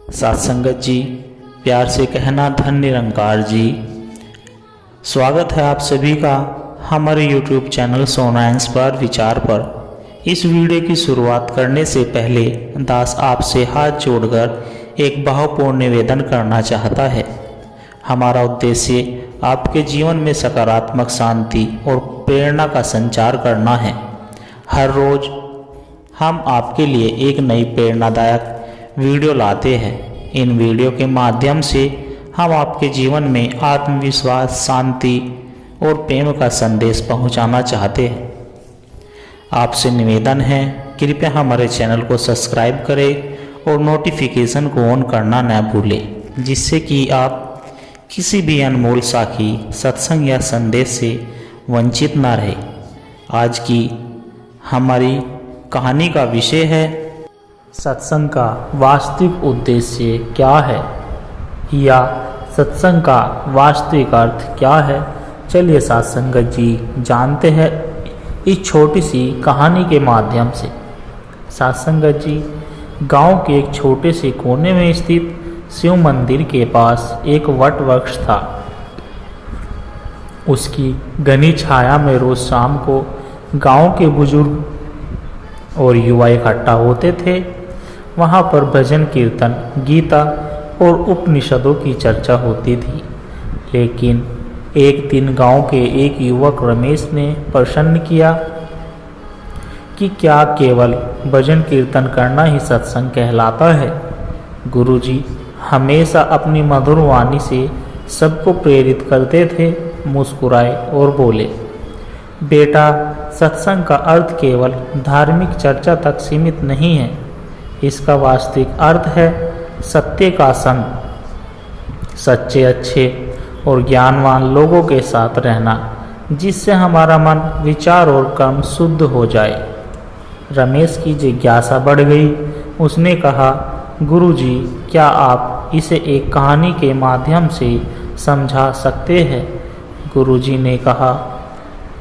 साथ संगत जी, प्यार से कहना धन निरंकार जी। स्वागत है आप सभी का हमारे YouTube चैनल सोना इंस्पायर विचार पर। इस वीडियो की शुरुआत करने से पहले दास आपसे हाथ जोड़कर एक भावपूर्ण निवेदन करना चाहता है। हमारा उद्देश्य आपके जीवन में सकारात्मक शांति और प्रेरणा का संचार करना है। हर रोज हम आपके लिए एक नई प्रेरणादायक वीडियो लाते हैं। इन वीडियो के माध्यम से हम आपके जीवन में आत्मविश्वास, शांति और प्रेम का संदेश पहुंचाना चाहते हैं। आपसे निवेदन है, कृपया हमारे चैनल को सब्सक्राइब करें और नोटिफिकेशन को ऑन करना न भूलें, जिससे कि आप किसी भी अनमोल साखी, सत्संग या संदेश से वंचित न रहे। आज की हमारी कहानी का विषय है सत्संग का वास्तविक उद्देश्य क्या है, या सत्संग का वास्तविक अर्थ क्या है। चलिए साथ संगत जी जानते हैं इस छोटी सी कहानी के माध्यम से। साथ संगत जी, गांव के एक छोटे से कोने में स्थित शिव मंदिर के पास एक वट वृक्ष था। उसकी घनी छाया में रोज शाम को गांव के बुजुर्ग और युवा इकट्ठा होते थे। वहाँ पर भजन, कीर्तन, गीता और उपनिषदों की चर्चा होती थी। लेकिन एक दिन गांव के एक युवक रमेश ने प्रश्न किया कि क्या केवल भजन कीर्तन करना ही सत्संग कहलाता है। गुरुजी हमेशा अपनी मधुर वाणी से सबको प्रेरित करते थे। मुस्कुराए और बोले, बेटा, सत्संग का अर्थ केवल धार्मिक चर्चा तक सीमित नहीं है। इसका वास्तविक अर्थ है सत्य का संग, सच्चे, अच्छे और ज्ञानवान लोगों के साथ रहना, जिससे हमारा मन, विचार और कर्म शुद्ध हो जाए। रमेश की जिज्ञासा बढ़ गई। उसने कहा, गुरुजी, क्या आप इसे एक कहानी के माध्यम से समझा सकते हैं। गुरुजी ने कहा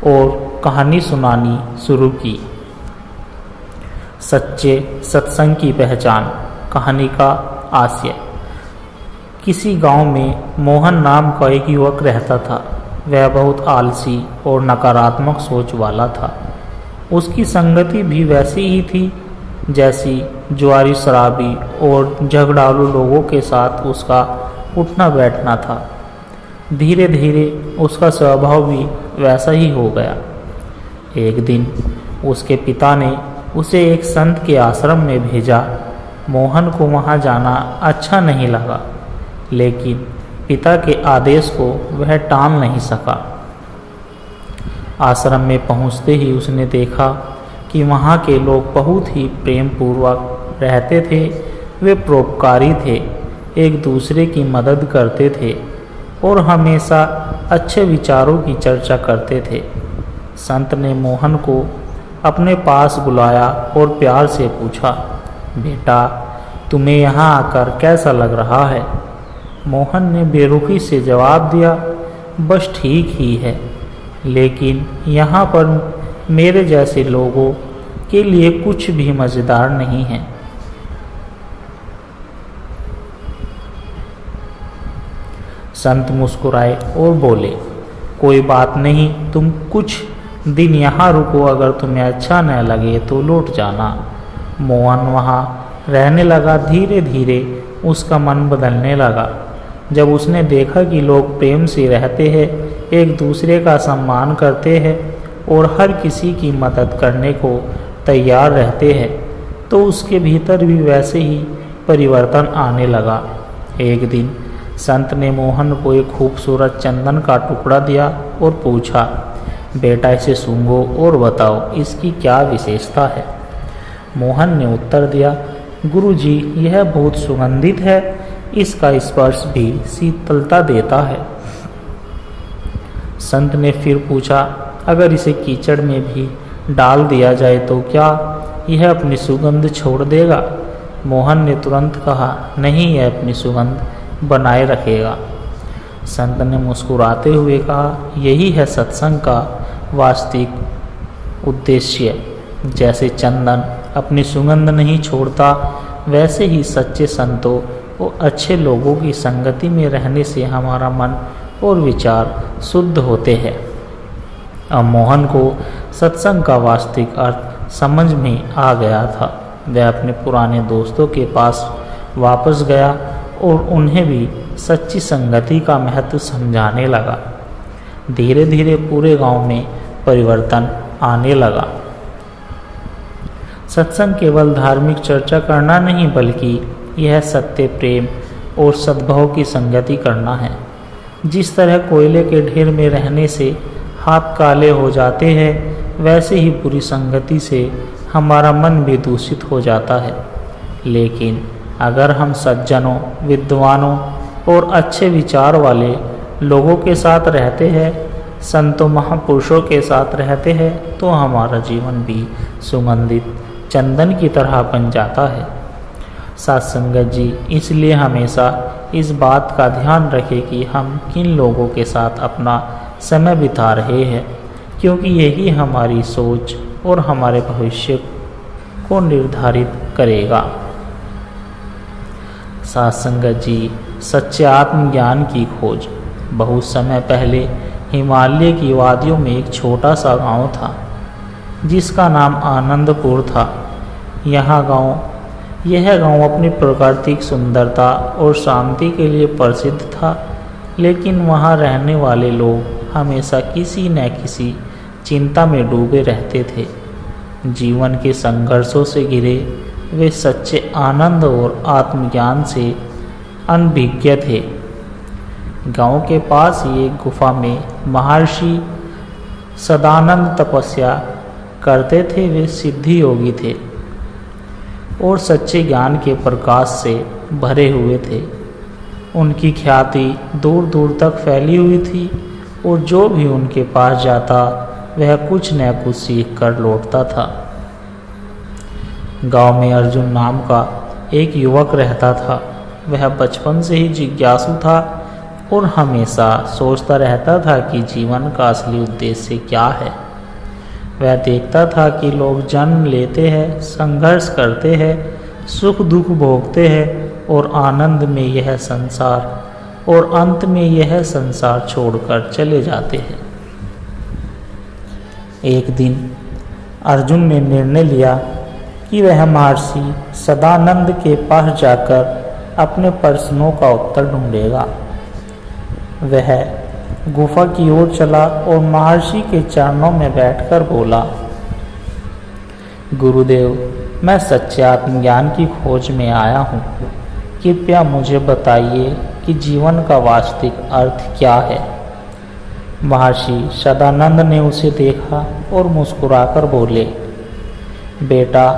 और कहानी सुनानी शुरू की। सच्चे सत्संग की पहचान। कहानी का आशय। किसी गांव में मोहन नाम का एक युवक रहता था। वह बहुत आलसी और नकारात्मक सोच वाला था। उसकी संगति भी वैसी ही थी जैसी जुआरी, शराबी और झगड़ालू लोगों के साथ उसका उठना बैठना था। धीरे धीरे उसका स्वभाव भी वैसा ही हो गया। एक दिन उसके पिता ने उसे एक संत के आश्रम में भेजा। मोहन को वहां जाना अच्छा नहीं लगा, लेकिन पिता के आदेश को वह टाल नहीं सका। आश्रम में पहुंचते ही उसने देखा कि वहां के लोग बहुत ही प्रेम पूर्वक रहते थे। वे परोपकारी थे, एक दूसरे की मदद करते थे और हमेशा अच्छे विचारों की चर्चा करते थे। संत ने मोहन को अपने पास बुलाया और प्यार से पूछा, बेटा, तुम्हें यहाँ आकर कैसा लग रहा है। मोहन ने बेरुखी से जवाब दिया, बस ठीक ही है, लेकिन यहाँ पर मेरे जैसे लोगों के लिए कुछ भी मज़ेदार नहीं है। संत मुस्कुराए और बोले, कोई बात नहीं, तुम कुछ दिन यहाँ रुको, अगर तुम्हें अच्छा न लगे तो लौट जाना। मोहन वहाँ रहने लगा। धीरे धीरे उसका मन बदलने लगा। जब उसने देखा कि लोग प्रेम से रहते हैं, एक दूसरे का सम्मान करते हैं और हर किसी की मदद करने को तैयार रहते हैं, तो उसके भीतर भी वैसे ही परिवर्तन आने लगा। एक दिन संत ने मोहन को एक खूबसूरत चंदन का टुकड़ा दिया और पूछा, बेटा, इसे सूंघो और बताओ इसकी क्या विशेषता है। मोहन ने उत्तर दिया, गुरुजी, यह बहुत सुगंधित है, इसका स्पर्श भी शीतलता देता है। संत ने फिर पूछा, अगर इसे कीचड़ में भी डाल दिया जाए तो क्या यह अपनी सुगंध छोड़ देगा। मोहन ने तुरंत कहा, नहीं, यह अपनी सुगंध बनाए रखेगा। संत ने मुस्कुराते हुए कहा, यही है सत्संग का वास्तविक उद्देश्य। जैसे चंदन अपनी सुगंध नहीं छोड़ता, वैसे ही सच्चे संतों और अच्छे लोगों की संगति में रहने से हमारा मन और विचार शुद्ध होते हैं। अब मोहन को सत्संग का वास्तविक अर्थ समझ में आ गया था। वह अपने पुराने दोस्तों के पास वापस गया और उन्हें भी सच्ची संगति का महत्व समझाने लगा। धीरे धीरे पूरे गांव में परिवर्तन आने लगा। सत्संग केवल धार्मिक चर्चा करना नहीं, बल्कि यह सत्य, प्रेम और सद्भाव की संगति करना है। जिस तरह कोयले के ढेर में रहने से हाथ काले हो जाते हैं, वैसे ही बुरी संगति से हमारा मन भी दूषित हो जाता है। लेकिन अगर हम सज्जनों, विद्वानों और अच्छे विचार वाले लोगों के साथ रहते हैं, संतों, महापुरुषों के साथ रहते हैं, तो हमारा जीवन भी सुगंधित चंदन की तरह बन जाता है। साथ संगत जी, इसलिए हमेशा इस बात का ध्यान रखें कि हम किन लोगों के साथ अपना समय बिता रहे हैं, क्योंकि यही हमारी सोच और हमारे भविष्य को निर्धारित करेगा। साथ संगत जी, सच्चे आत्मज्ञान की खोज। बहुत समय पहले हिमालय की वादियों में एक छोटा सा गांव था, जिसका नाम आनंदपुर था। यह गांव अपनी प्राकृतिक सुंदरता और शांति के लिए प्रसिद्ध था, लेकिन वहां रहने वाले लोग हमेशा किसी न किसी चिंता में डूबे रहते थे। जीवन के संघर्षों से घिरे वे सच्चे आनंद और आत्मज्ञान से अनभिज्ञ थे। गांव के पास ही एक गुफा में महर्षि सदानंद तपस्या करते थे। वे सिद्धि योगी थे और सच्चे ज्ञान के प्रकाश से भरे हुए थे। उनकी ख्याति दूर दूर तक फैली हुई थी और जो भी उनके पास जाता वह कुछ न कुछ सीख कर लौटता था। गांव में अर्जुन नाम का एक युवक रहता था। वह बचपन से ही जिज्ञासु था और हमेशा सोचता रहता था कि जीवन का असली उद्देश्य क्या है। वह देखता था कि लोग जन्म लेते हैं, संघर्ष करते हैं, सुख दुख भोगते हैं और आनंद में यह संसार और अंत में यह संसार छोड़कर चले जाते हैं। एक दिन अर्जुन ने निर्णय लिया कि वह महर्षि सदानंद के पास जाकर अपने प्रश्नों का उत्तर ढूंढेगा। वह गुफा की ओर चला और महर्षि के चरणों में बैठकर बोला, गुरुदेव, मैं सच्चे आत्मज्ञान की खोज में आया हूँ। कृपया मुझे बताइए कि जीवन का वास्तविक अर्थ क्या है। महर्षि सदानंद ने उसे देखा और मुस्कुराकर बोले, बेटा,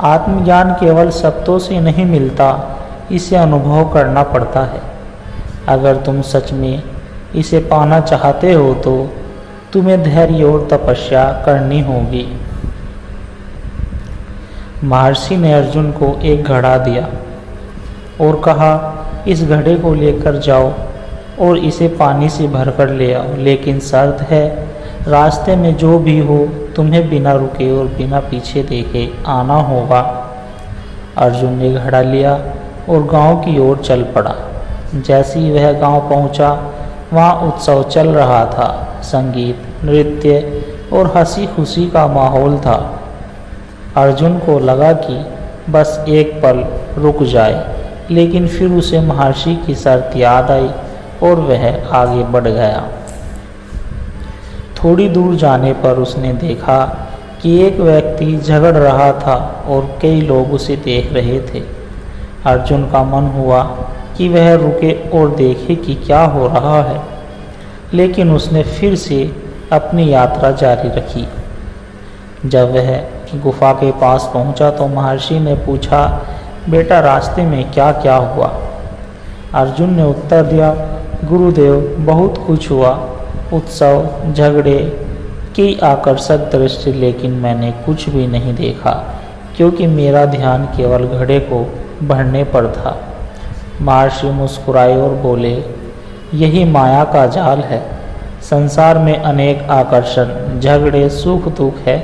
आत्मज्ञान केवल शब्दों से नहीं मिलता, इसे अनुभव करना पड़ता है। अगर तुम सच में इसे पाना चाहते हो तो तुम्हें धैर्य और तपस्या करनी होगी। महर्षि ने अर्जुन को एक घड़ा दिया और कहा, इस घड़े को लेकर जाओ और इसे पानी से भरकर ले आओ, लेकिन शर्त है, रास्ते में जो भी हो तुम्हें बिना रुके और बिना पीछे देखे आना होगा। अर्जुन ने घड़ा लिया और गांव की ओर चल पड़ा। जैसे ही वह गांव पहुंचा, वहाँ उत्सव चल रहा था। संगीत, नृत्य और हंसी खुशी का माहौल था। अर्जुन को लगा कि बस एक पल रुक जाए, लेकिन फिर उसे महर्षि की शर्त याद आई और वह आगे बढ़ गया। थोड़ी दूर जाने पर उसने देखा कि एक व्यक्ति झगड़ रहा था और कई लोग उसे देख रहे थे। अर्जुन का मन हुआ कि वह रुके और देखे कि क्या हो रहा है, लेकिन उसने फिर से अपनी यात्रा जारी रखी। जब वह गुफा के पास पहुंचा तो महर्षि ने पूछा, बेटा, रास्ते में क्या क्या हुआ? अर्जुन ने उत्तर दिया, गुरुदेव, बहुत कुछ हुआ, उत्सव, झगड़े, कई आकर्षक दृश्य, लेकिन मैंने कुछ भी नहीं देखा क्योंकि मेरा ध्यान केवल घड़े को भरने पर था। महर्षि मुस्कुराए और बोले, यही माया का जाल है। संसार में अनेक आकर्षण, झगड़े, सुख दुख है,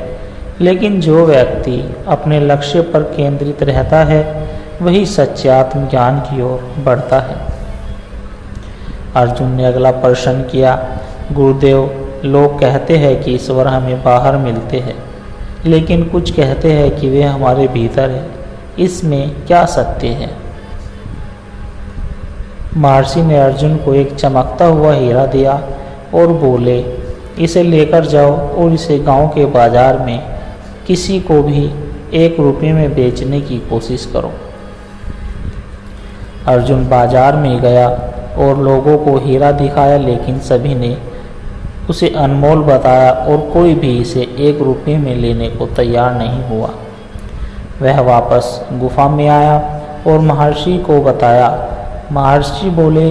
लेकिन जो व्यक्ति अपने लक्ष्य पर केंद्रित रहता है वही सच्चे आत्मज्ञान की ओर बढ़ता है। अर्जुन ने अगला प्रश्न किया, गुरुदेव, लोग कहते हैं कि ईश्वर हमें बाहर मिलते हैं, लेकिन कुछ कहते हैं कि वे हमारे भीतर है। इसमें क्या सत्य है? महर्षि ने अर्जुन को एक चमकता हुआ हीरा दिया और बोले, इसे लेकर जाओ और इसे गांव के बाजार में किसी को भी 1 रुपये में बेचने की कोशिश करो। अर्जुन बाजार में गया और लोगों को हीरा दिखाया, लेकिन सभी ने उसे अनमोल बताया और कोई भी इसे 1 रुपये में लेने को तैयार नहीं हुआ। वह वापस गुफा में आया और महर्षि को बताया। महर्षि बोले,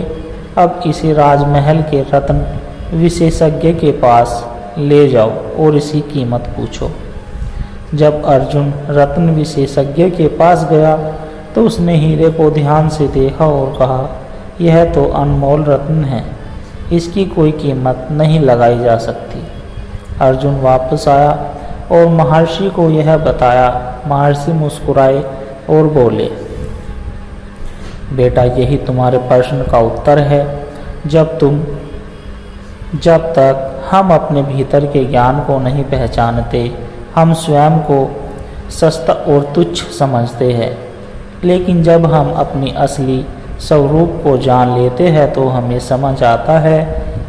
अब इसे राजमहल के रत्न विशेषज्ञ के पास ले जाओ और इसकी कीमत पूछो। जब अर्जुन रत्न विशेषज्ञ के पास गया तो उसने हीरे को ध्यान से देखा और कहा, यह तो अनमोल रत्न है, इसकी कोई कीमत नहीं लगाई जा सकती। अर्जुन वापस आया और महर्षि को यह बताया। महर्षि मुस्कुराए और बोले, बेटा, यही तुम्हारे प्रश्न का उत्तर है। जब तक हम अपने भीतर के ज्ञान को नहीं पहचानते, हम स्वयं को सस्ता और तुच्छ समझते हैं, लेकिन जब हम अपनी असली स्वरूप को जान लेते हैं तो हमें समझ आता है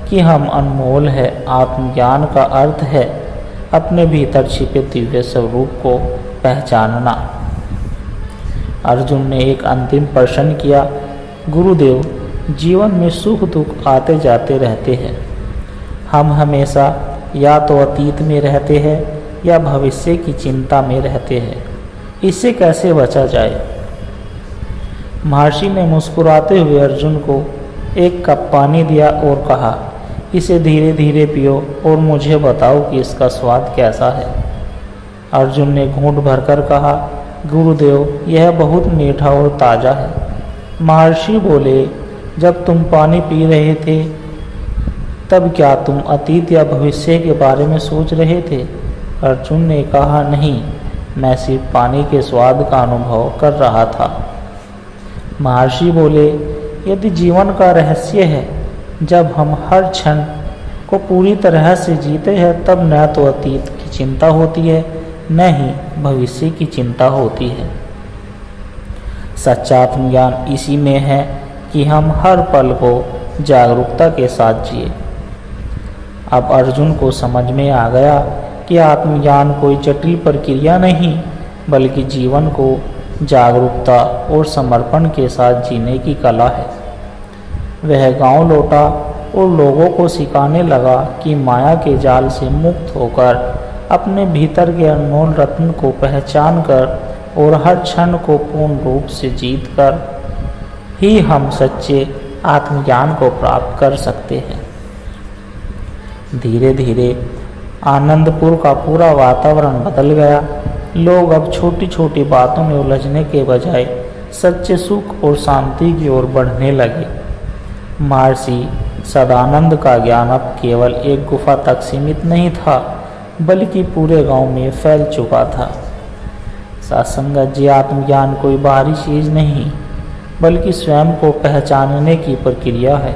कि हम अनमोल है। आत्मज्ञान का अर्थ है अपने भीतर छिपे दिव्य स्वरूप को पहचानना। अर्जुन ने एक अंतिम प्रश्न किया, गुरुदेव, जीवन में सुख दुख आते जाते रहते हैं। हम हमेशा या तो अतीत में रहते हैं या भविष्य की चिंता में रहते हैं। इससे कैसे बचा जाए? महर्षि ने मुस्कुराते हुए अर्जुन को एक कप पानी दिया और कहा, इसे धीरे धीरे पियो और मुझे बताओ कि इसका स्वाद कैसा है। अर्जुन ने घूंट भरकर कहा, गुरुदेव, यह बहुत मीठा और ताज़ा है। महर्षि बोले, जब तुम पानी पी रहे थे तब क्या तुम अतीत या भविष्य के बारे में सोच रहे थे? अर्जुन ने कहा, नहीं, मैं सिर्फ पानी के स्वाद का अनुभव कर रहा था। महर्षि बोले, यदि जीवन का रहस्य है, जब हम हर क्षण को पूरी तरह से जीते हैं, तब न तो अतीत की चिंता होती है, न ही भविष्य की चिंता होती है। सच्चा आत्मज्ञान इसी में है कि हम हर पल को जागरूकता के साथ जिए। अब अर्जुन को समझ में आ गया कि आत्मज्ञान कोई जटिल प्रक्रिया नहीं, बल्कि जीवन को जागरूकता और समर्पण के साथ जीने की कला है। वह गांव लौटा और लोगों को सिखाने लगा कि माया के जाल से मुक्त होकर अपने भीतर के अनमोल रत्न को पहचान कर और हर क्षण को पूर्ण रूप से जीत कर ही हम सच्चे आत्मज्ञान को प्राप्त कर सकते हैं। धीरे धीरे आनंदपुर का पूरा वातावरण बदल गया। लोग अब छोटी छोटी बातों में उलझने के बजाय सच्चे सुख और शांति की ओर बढ़ने लगे। महर्षि सदानंद का ज्ञान अब केवल एक गुफा तक सीमित नहीं था, बल्कि पूरे गांव में फैल चुका था। सत्संगत जी, आत्मज्ञान कोई बाहरी चीज नहीं, बल्कि स्वयं को पहचानने की प्रक्रिया है।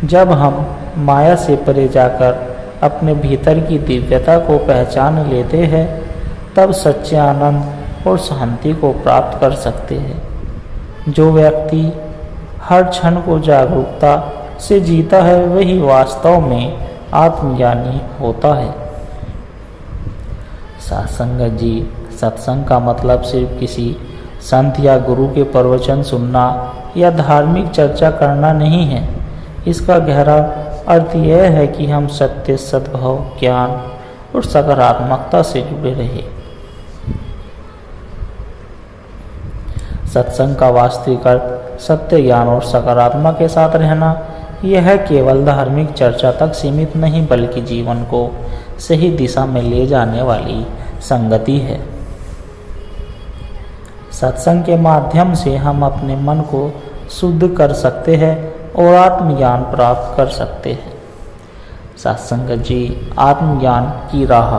जब हम माया से परे जाकर अपने भीतर की दिव्यता को पहचान लेते हैं, तब सच्चे आनंद और शांति को प्राप्त कर सकते हैं। जो व्यक्ति हर क्षण को जागरूकता से जीता है, वही वास्तव में आत्मज्ञानी होता है। सत्संगत जी, सत्संग का मतलब सिर्फ किसी संत या गुरु के प्रवचन सुनना या धार्मिक चर्चा करना नहीं है। इसका गहरा अर्थ यह है कि हम सत्य, सद्भाव, ज्ञान और सकारात्मकता से जुड़े रहे। सत्संग का वास्तविक अर्थ सत्य, ज्ञान और सकारात्मक के साथ रहना। यह केवल धार्मिक चर्चा तक सीमित नहीं, बल्कि जीवन को सही दिशा में ले जाने वाली संगति है। सत्संग के माध्यम से हम अपने मन को शुद्ध कर सकते हैं और आत्मज्ञान प्राप्त कर सकते हैं। सत्संगत जी, आत्मज्ञान की राह।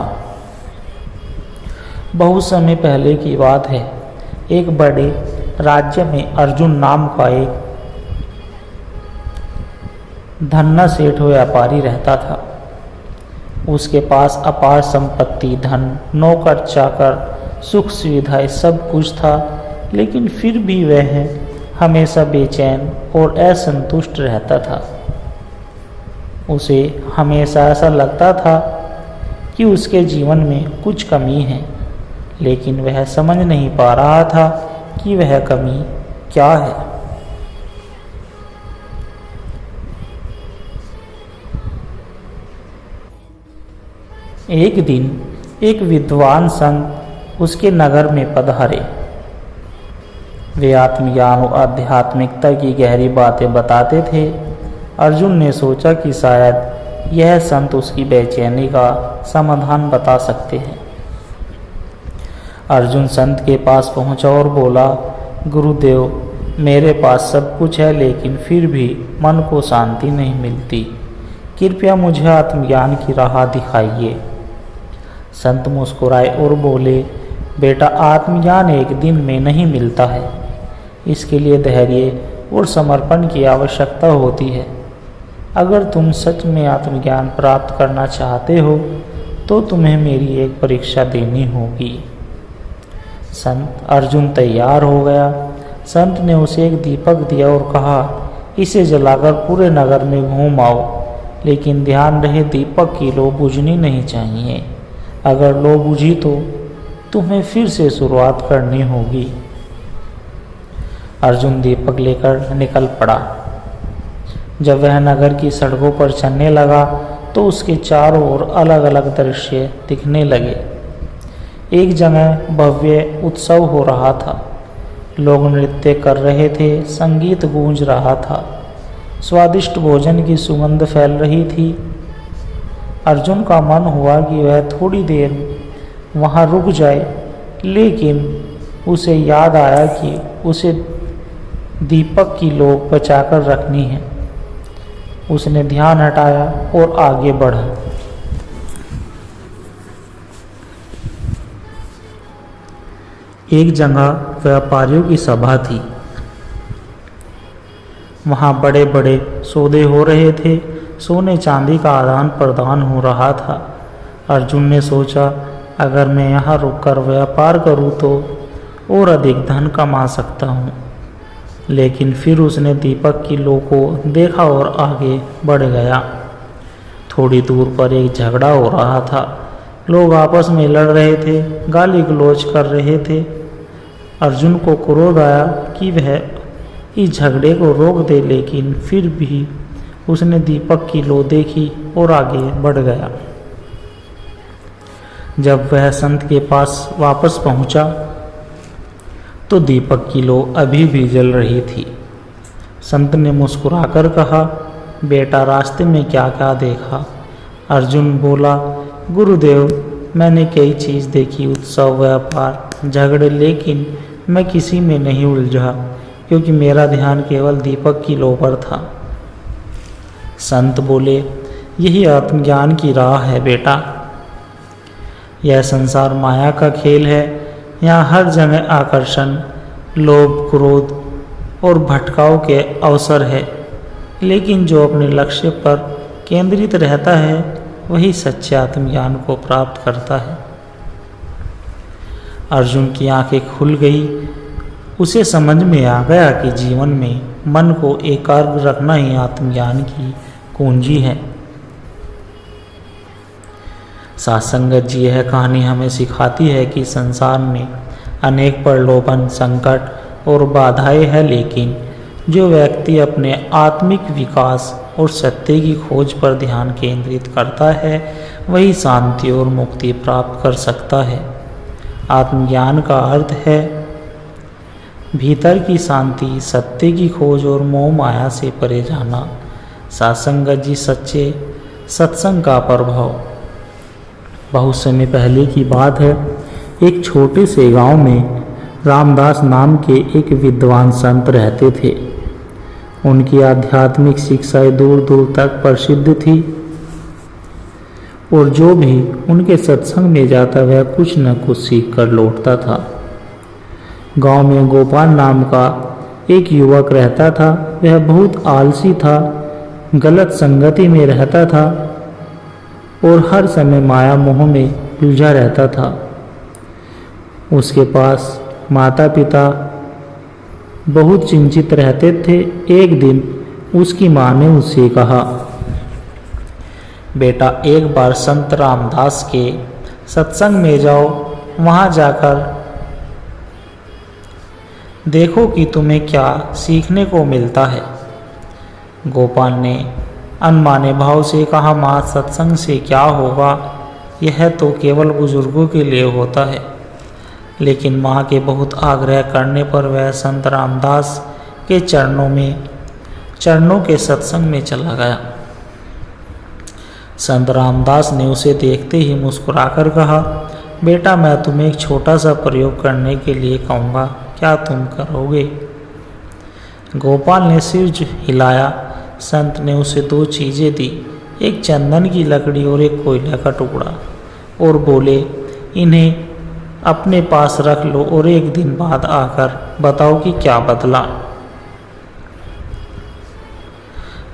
बहुत समय पहले की बात है। एक बड़े राज्य में अर्जुन नाम का एक धन्ना सेठ व्यापारी रहता था। उसके पास अपार संपत्ति, धन, नौकर चाकर, सुख सुविधाएं सब कुछ था, लेकिन फिर भी वह हमेशा बेचैन और असंतुष्ट रहता था। उसे हमेशा ऐसा लगता था कि उसके जीवन में कुछ कमी है, लेकिन वह समझ नहीं पा रहा था कि वह कमी क्या है। एक दिन एक विद्वान संत उसके नगर में पधारे। वे आत्मज्ञान और आध्यात्मिकता की गहरी बातें बताते थे। अर्जुन ने सोचा कि शायद यह संत उसकी बेचैनी का समाधान बता सकते हैं। अर्जुन संत के पास पहुंचा और बोला, गुरुदेव, मेरे पास सब कुछ है, लेकिन फिर भी मन को शांति नहीं मिलती। कृपया मुझे आत्मज्ञान की राह दिखाइए। संत मुस्कुराए और बोले, बेटा, आत्मज्ञान एक दिन में नहीं मिलता है। इसके लिए धैर्य और समर्पण की आवश्यकता होती है। अगर तुम सच में आत्मज्ञान प्राप्त करना चाहते हो तो तुम्हें मेरी एक परीक्षा देनी होगी। संत अर्जुन तैयार हो गया। संत ने उसे एक दीपक दिया और कहा, इसे जलाकर पूरे नगर में घूम आओ, लेकिन ध्यान रहे दीपक की लौ बुझनी नहीं चाहिए। अगर लौ बुझी तो तुम्हें फिर से शुरुआत करनी होगी। अर्जुन दीपक लेकर निकल पड़ा। जब वह नगर की सड़कों पर चलने लगा तो उसके चारों ओर अलग अलग दृश्य दिखने लगे। एक जगह भव्य उत्सव हो रहा था। लोग नृत्य कर रहे थे, संगीत गूंज रहा था, स्वादिष्ट भोजन की सुगंध फैल रही थी। अर्जुन का मन हुआ कि वह थोड़ी देर वहाँ रुक जाए, लेकिन उसे याद आया कि उसे दीपक की लौ बचाकर रखनी है। उसने ध्यान हटाया और आगे बढ़ा। एक जगह व्यापारियों की सभा थी। वहाँ बड़े बड़े सौदे हो रहे थे। सोने चांदी का आदान प्रदान हो रहा था। अर्जुन ने सोचा, अगर मैं यहाँ रुककर व्यापार करूँ तो और अधिक धन कमा सकता हूँ। लेकिन फिर उसने दीपक की लौ को देखा और आगे बढ़ गया। थोड़ी दूर पर एक झगड़ा हो रहा था। लोग आपस में लड़ रहे थे, गाली गलौज कर रहे थे। अर्जुन को क्रोध आया कि वह इस झगड़े को रोक दे, लेकिन फिर भी उसने दीपक की लौ देखी और आगे बढ़ गया। जब वह संत के पास वापस पहुंचा तो दीपक की लौ अभी भी जल रही थी। संत ने मुस्कुराकर कहा, बेटा, रास्ते में क्या क्या देखा? अर्जुन बोला, गुरुदेव, मैंने कई चीज़ देखी, उत्सव, व्यापार, झगड़े, लेकिन मैं किसी में नहीं उलझा क्योंकि मेरा ध्यान केवल दीपक की लौ पर था। संत बोले, यही आत्मज्ञान की राह है बेटा। यह संसार माया का खेल है। यहाँ हर जगह आकर्षण, लोभ, क्रोध और भटकाव के अवसर है, लेकिन जो अपने लक्ष्य पर केंद्रित रहता है वही सच्चे आत्मज्ञान को प्राप्त करता है। अर्जुन की आंखें खुल गई। उसे समझ में आ गया कि जीवन में मन को एकाग्र रखना ही आत्मज्ञान की कुंजी है। सात्संगत जी, यह कहानी हमें सिखाती है कि संसार में अनेक प्रलोभन, संकट और बाधाएं हैं, लेकिन जो व्यक्ति अपने आत्मिक विकास और सत्य की खोज पर ध्यान केंद्रित करता है वही शांति और मुक्ति प्राप्त कर सकता है। आत्मज्ञान का अर्थ है भीतर की शांति, सत्य की खोज और मोह माया से परे जाना। सात्संगत जी, सच्चे सत्संग का प्रभाव। बहुत समय पहले की बात है। एक छोटे से गांव में रामदास नाम के एक विद्वान संत रहते थे। उनकी आध्यात्मिक शिक्षाएं दूर दूर तक प्रसिद्ध थी और जो भी उनके सत्संग में जाता वह कुछ न कुछ सीख कर लौटता था। गांव में गोपाल नाम का एक युवक रहता था। वह बहुत आलसी था, गलत संगति में रहता था और हर समय माया मोह में उलझा रहता था। उसके पास माता पिता बहुत चिंतित रहते थे। एक दिन उसकी माँ ने उससे कहा, बेटा एक बार संत रामदास के सत्संग में जाओ, वहाँ जाकर देखो कि तुम्हें क्या सीखने को मिलता है। गोपाल ने अनमाने भाव से कहा, माँ सत्संग से क्या होगा, यह तो केवल बुजुर्गों के लिए होता है। लेकिन माँ के बहुत आग्रह करने पर वह संत रामदास के चरणों के सत्संग में चला गया। संत रामदास ने उसे देखते ही मुस्कुराकर कहा, बेटा मैं तुम्हें एक छोटा सा प्रयोग करने के लिए कहूँगा, क्या तुम करोगे? गोपाल ने सिर हिलाया। संत ने उसे 2 चीज़ें दी, एक चंदन की लकड़ी और एक कोयला का टुकड़ा, और बोले, इन्हें अपने पास रख लो और एक दिन बाद आकर बताओ कि क्या बदला।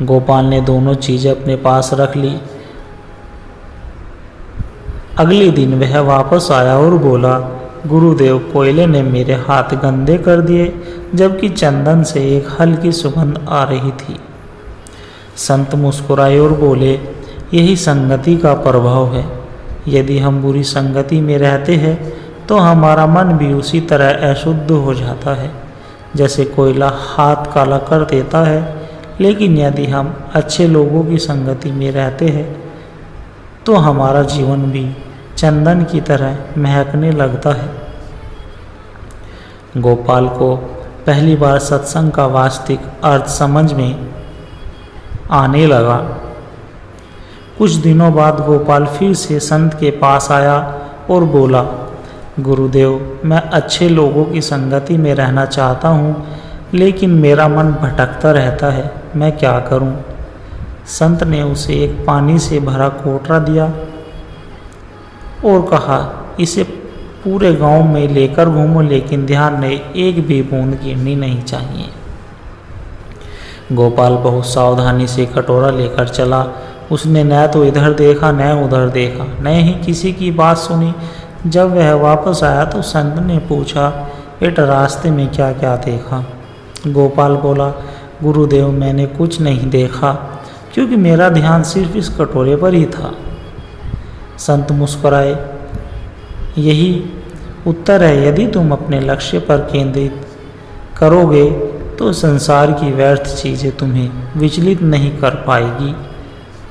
गोपाल ने दोनों चीज़ें अपने पास रख ली। अगले दिन वह वापस आया और बोला, गुरुदेव कोयले ने मेरे हाथ गंदे कर दिए, जबकि चंदन से एक हल्की सुगंध आ रही थी। संत मुस्कुराए और बोले, यही संगति का प्रभाव है। यदि हम बुरी संगति में रहते हैं तो हमारा मन भी उसी तरह अशुद्ध हो जाता है, जैसे कोयला हाथ काला कर देता है। लेकिन यदि हम अच्छे लोगों की संगति में रहते हैं तो हमारा जीवन भी चंदन की तरह महकने लगता है। गोपाल को पहली बार सत्संग का वास्तविक अर्थ समझ में आने लगा। कुछ दिनों बाद गोपाल फिर से संत के पास आया और बोला, गुरुदेव मैं अच्छे लोगों की संगति में रहना चाहता हूँ, लेकिन मेरा मन भटकता रहता है, मैं क्या करूँ? संत ने उसे एक पानी से भरा कोटरा दिया और कहा, इसे पूरे गांव में लेकर घूमो, लेकिन ध्यान रहे एक भी बूंद गिरनी नहीं चाहिए। गोपाल बहुत सावधानी से कटोरा लेकर चला। उसने न तो इधर देखा न उधर देखा, न ही किसी की बात सुनी। जब वह वापस आया तो संत ने पूछा, बेटा रास्ते में क्या क्या देखा? गोपाल बोला, गुरुदेव मैंने कुछ नहीं देखा, क्योंकि मेरा ध्यान सिर्फ इस कटोरे पर ही था। संत मुस्कुराए, यही उत्तर है। यदि तुम अपने लक्ष्य पर केंद्रित करोगे तो संसार की व्यर्थ चीज़ें तुम्हें विचलित नहीं कर पाएगी।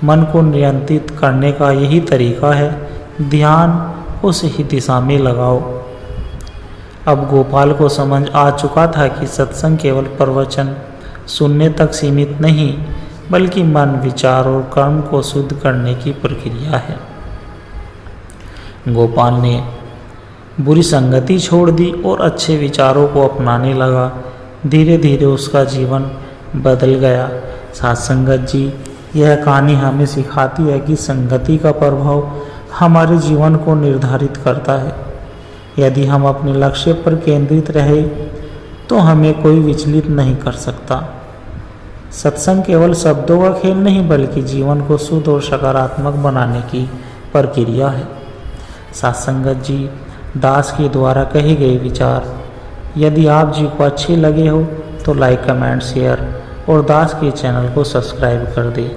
मन को नियंत्रित करने का यही तरीका है, ध्यान उस ही दिशा में लगाओ। अब गोपाल को समझ आ चुका था कि सत्संग केवल प्रवचन सुनने तक सीमित नहीं, बल्कि मन, विचार और कर्म को शुद्ध करने की प्रक्रिया है। गोपाल ने बुरी संगति छोड़ दी और अच्छे विचारों को अपनाने लगा। धीरे धीरे उसका जीवन बदल गया। साथ संगत जी, यह कहानी हमें सिखाती है कि संगति का प्रभाव हमारे जीवन को निर्धारित करता है। यदि हम अपने लक्ष्य पर केंद्रित रहे तो हमें कोई विचलित नहीं कर सकता। सत्संग केवल शब्दों का खेल नहीं, बल्कि जीवन को शुद्ध और सकारात्मक बनाने की प्रक्रिया है। साथ संगत जी, दास के द्वारा कहे गए विचार यदि आप जी को अच्छे लगे हो तो लाइक, कमेंट, शेयर और दास के चैनल को सब्सक्राइब कर दे।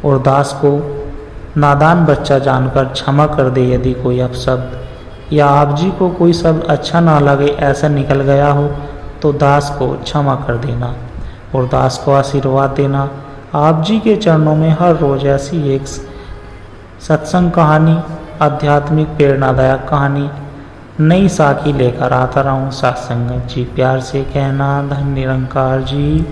और दास को नादान बच्चा जानकर क्षमा कर दे। यदि कोई अपशब्द या आप जी को कोई शब्द अच्छा ना लगे, ऐसा निकल गया हो तो दास को क्षमा कर देना और दास को आशीर्वाद देना। आप जी के चरणों में हर रोज ऐसी एक सत्संग कहानी, आध्यात्मिक प्रेरणादायक कहानी, नई साखी लेकर आता रहूं। साथ संगत जी, प्यार से कहना, धन निरंकार जी।